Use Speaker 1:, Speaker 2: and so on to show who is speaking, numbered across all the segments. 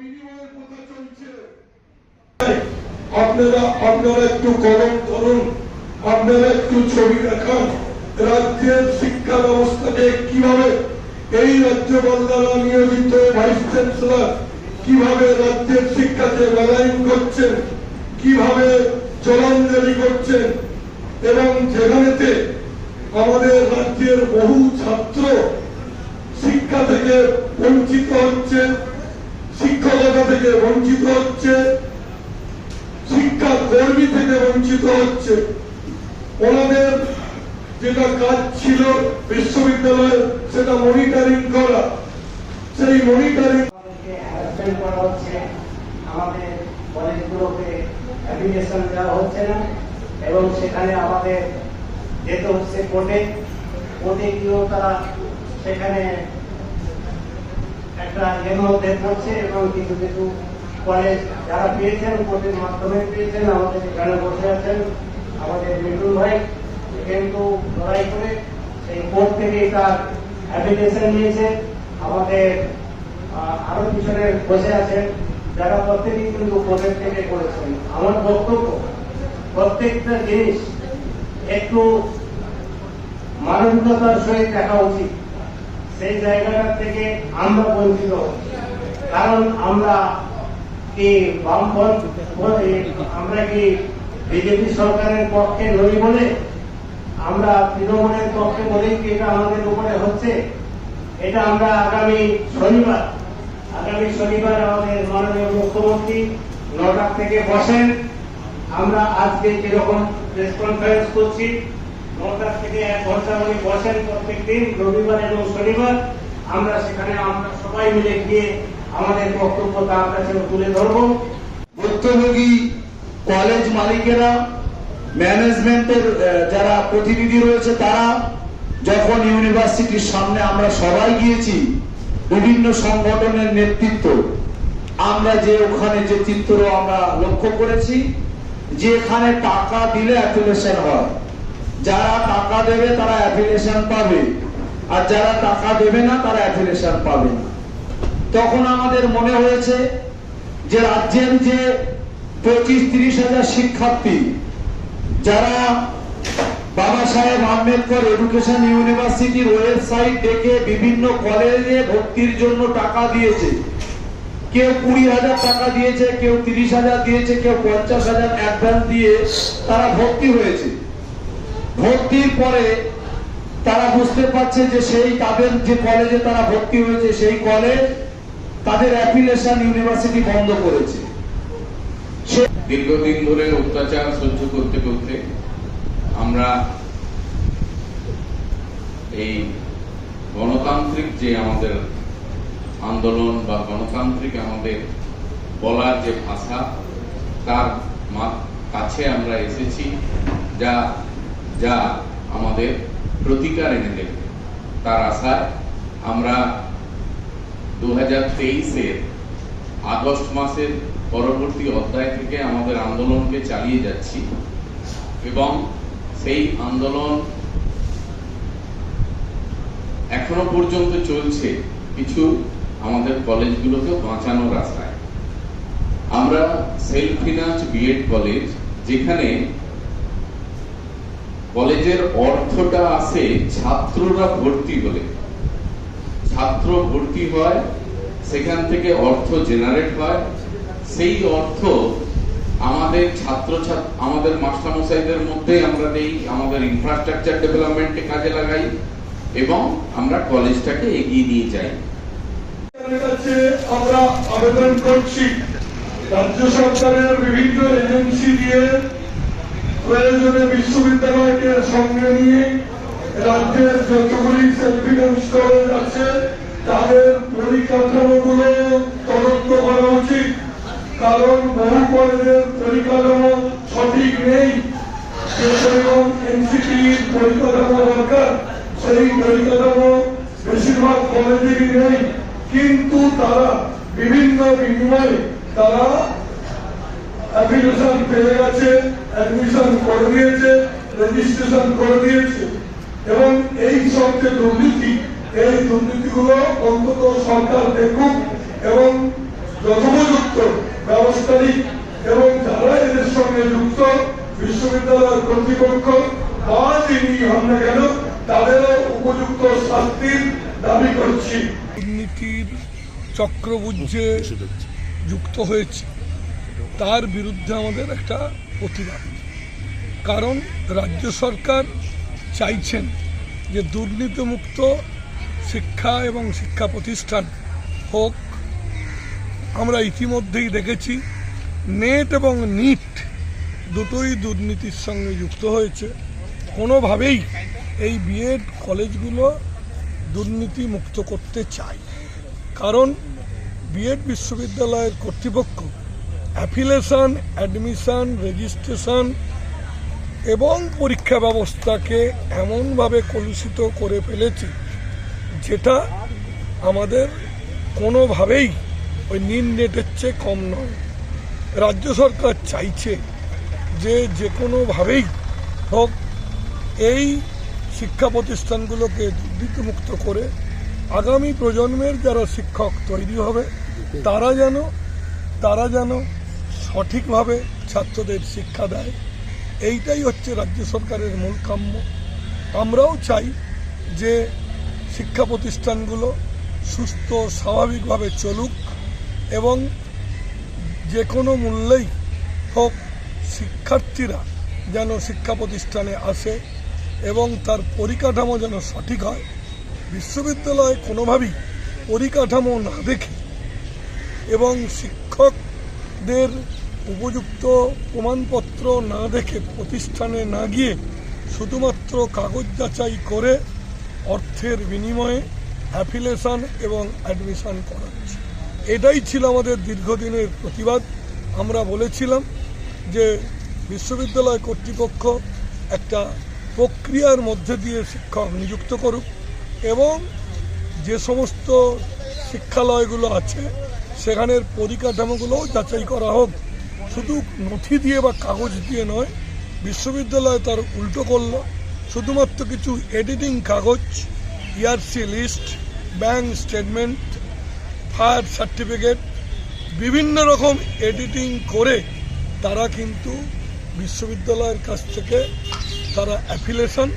Speaker 1: বিনিময়ের কথা চলছে। আপনারা একটু কলম ধরুন, আপনারা একটু ছবি দেখান রাজ্যের শিক্ষা ব্যবস্থাকে কিভাবে এই রাজ্যপাল দ্বারা নিয়োজিত ভাইস চ্যান্সেলর কিভাবে রাজ্যের শিক্ষাকে মেলাইন করছেন, কিভাবে জলাঞ্জলি করছেন, এবং যেখানেতে আমাদের রাজ্যের বহু ছাত্র শিক্ষা থেকে বঞ্চিত হচ্ছে, শিক্ষকতা থেকে বঞ্চিত হচ্ছে, শিক্ষা কর্মী থেকে বঞ্চিত হচ্ছে। ওনাদের যেটা কাজ ছিল বিশ্ববিদ্যালয়ে সেটা মনিটরিং করা, সেই মনিটরিং
Speaker 2: করা হচ্ছে, আমাদের কলেজগুলোকে অ্যাপ্লিকেশন দেওয়া হচ্ছে না এবং সেখানে আমাদের যেতে হচ্ছে কোর্টে গিয়েও তারা সেখানে একটা এর মধ্যে পড়ছে এবং কিছু কিছু কলেজ যারা পেয়েছেন কোর্টের মাধ্যমে পেয়েছেন আমাদের এখানে বসে আছেন আমাদের মিঠুন ভাই, কিন্তু লড়াই করে সেই কোর্ট থেকে তার অ্যাপ্লিকেশন নিয়েছে। আমাদের আরো পিছনে বসে আছেন যারা প্রত্যেকেই কিন্তু কোর্টের থেকে করেছেন। আমার বক্তব্য প্রত্যেকটা জিনিস একটু মানবিকতার সহিত দেখা উচিত। সেই জায়গাটা থেকে আমরা বঞ্চিত হচ্ছি, কারণ আমরা কি আমরা কি বিজেপি সরকারের পক্ষে নই বলে, আমরা তৃণমূলের পক্ষে বলেই কি এটা আমাদের উপরে হচ্ছে? এটা আমরা আগামী শনিবার আমাদের মাননীয় মুখ্যমন্ত্রী 9টা থেকে বসেন। আমরা আজকে যেরকম প্রেস কনফারেন্স করছি 9টা থেকে 1 ঘন্টা উনি বসেন প্রত্যেক দিন রবিবার এবং শনিবার। আমরা সেখানে আমরা সবাই মিলে গিয়ে আমাদের বক্তব্য তার কাছে তুলে ধরব।
Speaker 3: ভুক্তভোগী কলেজ মালিকেরা, ম্যানেজমেন্টের যারা প্রতিনিধি রয়েছে তারা যখন ইউনিভার্সিটির সামনে আমরা সবাই গিয়েছি, বিভিন্ন সংগঠনের নেতৃত্ব, আমরা যে ওখানে যে চিত্র আমরা লক্ষ্য করেছি, যেখানে টাকা দিলে অ্যাফিলিয়েশন হয়, যারা টাকা দেবে তারা অ্যাফিলিয়েশন পাবে, আর যারা টাকা দেবে না তারা অ্যাফিলিয়েশন পাবে না। তখন আমাদের মনে হয়েছে যে রাজ্যের যে 25-30 হাজার শিক্ষার্থী যারা বাবা সাহেব আম্বেদকর এডুকেশন ইউনিভার্সিটির ওয়েবসাইট দেখে বিভিন্ন কলেজে ভর্তির জন্য টাকা দিয়েছে, কেউ 20,000 টাকা দিয়েছে, কেউ 30,000 দিয়েছে, কেউ 50,000 অ্যাডভান্স দিয়ে তারা ভর্তি হয়েছে। ভর্তির পরে তারা বুঝতে পারছে যে সেই তাদের যে কলেজে তারা ভর্তি হয়েছে সেই কলেজ তাদের অ্যাফিলিয়েশন ইউনিভার্সিটি বন্ধ করেছে।
Speaker 4: দীর্ঘদিন ধরে অত্যাচার সহ্য করতে করতে আমরা এই গণতান্ত্রিক যে আমাদের আন্দোলন বা গণতান্ত্রিক আমাদের বলার যে ভাষা তার কাছে আমরা এসেছি, যা যা আমাদের প্রতিকার এনে দেবে তার আশায় আমরা 2023-এর আগস্ট মাসের পরবর্তী অধ্যায় থেকে আমাদের আন্দোলনকে চালিয়ে যাচ্ছি এবং সেই আন্দোলন এখনো পর্যন্ত চলছে কিছু আমাদের কলেজগুলোকে বাঁচানোর আশায়। আমরা সেলফ ফিনান্স বিএড কলেজ, যেখানে কলেজের অর্থটা আসে ছাত্ররা ভর্তি হলে, ছাত্র ভর্তি হয়, সেখান থেকে অর্থ জেনারেট হয়, সেই অর্থ আমাদের আমাদের মাস্টারমশাইদের মধ্যে আমরা দেই, আমাদের ইনফ্রাস্ট্রাকচার ডেভেলপমেন্টে কাজে লাগাই এবং আমরা কলেজটাকে এগিয়ে নিয়ে যাই।
Speaker 1: আমরা আবেদন করছি রাজ্য সরকারের বিভিন্ন এজেন্সি দিয়ে প্রয়োজনে বিশ্ববিদ্যালয়কে সঙ্গে নিয়ে রাজ্যের যতগুলি সেলফ ফিনান্স কলেজ আছে তাদের পরিকাঠামোগুলো তদন্ত করা উচিত, কারণ বহু কলেজের পরিকাঠামো সঠিক নেই। যেরকম এনসিটির পরিকাঠামো দরকার সেই পরিকাঠামো বেশিরভাগ কলেজেরই নেই, কিন্তু তারা বিভিন্ন বিনিময়ে তারা অ্যাপ্লিকেশন পেয়ে গেছে, অ্যাডমিশন করে দিয়েছে, রেজিস্ট্রেশন করে দিয়েছে, এবং এই সব যে দুর্নীতি, এই দুর্নীতিগুলো অন্তত সরকার দেখুক এবং যথোপযুক্ত ব্যবস্থা নিক এবং যারা এদের সঙ্গে যুক্ত বিশ্ববিদ্যালয়ের কর্তৃপক্ষ বা যিনি হন না কেন তাদেরও উপযুক্ত শাস্তির দাবি করছি।
Speaker 5: দুর্নীতির চক্রবুদ্ধে যুক্ত হয়েছে তার বিরুদ্ধে আমাদের একটা প্রতিবাদ, কারণ রাজ্য সরকার চাইছেন যে দুর্নীতিমুক্ত শিক্ষা এবং শিক্ষা প্রতিষ্ঠান হোক। আমরা ইতিমধ্যেই দেখেছি নেট এবং নিট দুটোই দুর্নীতির সঙ্গে যুক্ত হয়েছে। কোনোভাবেই এই বিএড কলেজগুলো দুর্নীতি মুক্ত করতে চাই, কারণ বিএড বিশ্ববিদ্যালয়ের কর্তৃপক্ষ অ্যাফিলিয়েশন, অ্যাডমিশন, রেজিস্ট্রেশন এবং পরীক্ষা ব্যবস্থাকে এমনভাবে কলুষিত করে ফেলেছে যেটা আমাদের কোনোভাবেই ওই নীল নেটের চেয়ে কম নয়। রাজ্য সরকার চাইছে যে কোনোভাবেই হোক এই শিক্ষা প্রতিষ্ঠানগুলোকে দুর্নীতিমুক্ত করে আগামী প্রজন্মের যারা শিক্ষক তৈরি হবে তারা যেন সঠিকভাবে ছাত্রদের শিক্ষা দেয়। এইটাই হচ্ছে রাজ্য সরকারের মূল কাম্য। আমরাও চাই যে শিক্ষা প্রতিষ্ঠানগুলো সুস্থ স্বাভাবিকভাবে চলুক এবং যে কোনো মূল্যেই হোক শিক্ষার্থীরা যেন শিক্ষা প্রতিষ্ঠানে আসে এবং তার পরিকাঠামো যেন সঠিক হয়। বিশ্ববিদ্যালয়ে কোনোভাবেই পরিকাঠামো না দেখে এবং শিক্ষকদের উপযুক্ত প্রমাণপত্র না দেখে প্রতিষ্ঠানে না গিয়ে শুধুমাত্র কাগজ যাচাই করে অর্থের বিনিময়ে অ্যাফিলিয়েশন এবং অ্যাডমিশন করাচ্ছে। এটাই ছিল আমাদের দীর্ঘদিনের প্রতিবাদ। আমরা বলেছিলাম যে বিশ্ববিদ্যালয় কর্তৃপক্ষ একটা প্রক্রিয়ার মধ্যে দিয়ে শিক্ষক নিযুক্ত করুক এবং যে সমস্ত শিক্ষালয়গুলো আছে সেখানের পরিকাঠামোগুলোও যাচাই করা হোক। শুধু নথি দিয়ে বা কাগজ দিয়ে নয়, বিশ্ববিদ্যালয় তার উল্টো করলো। শুধুমাত্র কিছু এডিটিং কাগজ, ইয়ারসি list, bank statement, fire certificate, বিভিন্ন রকম এডিটিং করে তারা কিন্তু বিশ্ববিদ্যালয়ের কাছ থেকে তারা অ্যাফিলিয়েশন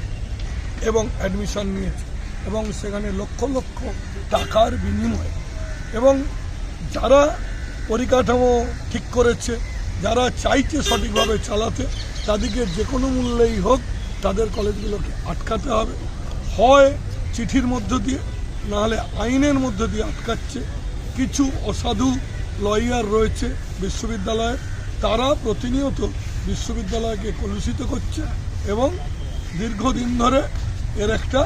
Speaker 5: এবং অ্যাডমিশন নিয়েছে এবং সেখানে লক্ষ লক্ষ টাকার বিনিময়ে। এবং যারা পরিকাঠামো ঠিক করেছে, যারা চাইছে সঠিকভাবে চালাতে, তাদেরকে যে কোনো মূল্যেই হোক তাদের কলেজগুলোকে আটকাতে হবে। হয় চিঠির মধ্য দিয়ে, নাহলে আইনের মধ্য দিয়ে আটকাচ্ছে। কিছু অসাধু লয়ার রয়েছে বিশ্ববিদ্যালয়ে, তারা প্রতিনিয়ত বিশ্ববিদ্যালয়কে কলুষিত করছে এবং দীর্ঘদিন ধরে এর একটা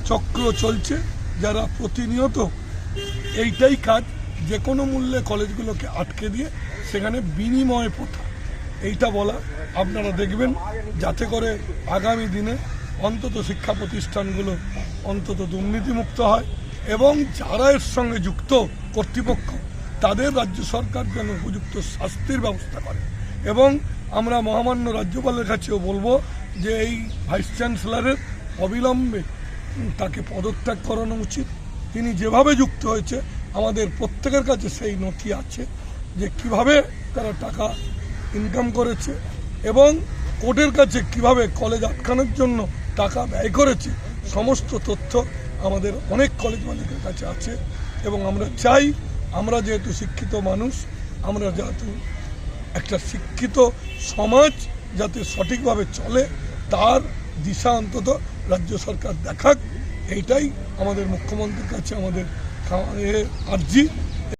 Speaker 5: চক্র চলছে, যারা প্রতিনিয়ত এইটাই কাজ, যে কোনো মূল্যে কলেজগুলোকে আটকে দিয়ে সেখানে বিনিময় প্রথা এইটা বলা। আপনারা দেখবেন যাতে করে আগামী দিনে অন্তত শিক্ষা প্রতিষ্ঠানগুলো অন্তত দুর্নীতিমুক্ত হয় এবং যারা এর সঙ্গে যুক্ত কর্তৃপক্ষ তাদের রাজ্য সরকার যেন উপযুক্ত শাস্তির ব্যবস্থা করে। এবং আমরা মহামান্য রাজ্যপালের কাছেও বলবো যে এই ভাইস চ্যান্সেলরের অবিলম্বে তাকে পদত্যাগ করানো উচিত। তিনি যেভাবে যুক্ত হয়েছে আমাদের প্রত্যেকের কাছে সেই নথি আছে যে কিভাবে তারা টাকা ইনকাম করেছে এবং কোর্টের কাছে কিভাবে কলেজ আটকানোর জন্য টাকা ব্যয় করেছে। সমস্ত তথ্য আমাদের অনেক কলেজ মালিকের কাছে আছে এবং আমরা চাই, আমরা যেহেতু শিক্ষিত মানুষ, আমরা যেহেতু একটা শিক্ষিত সমাজ যাতে সঠিকভাবে চলে তার দিশা অন্তত রাজ্য সরকার দেখাক। এইটাই আমাদের মুখ্যমন্ত্রীর কাছে আমাদের আর্জি।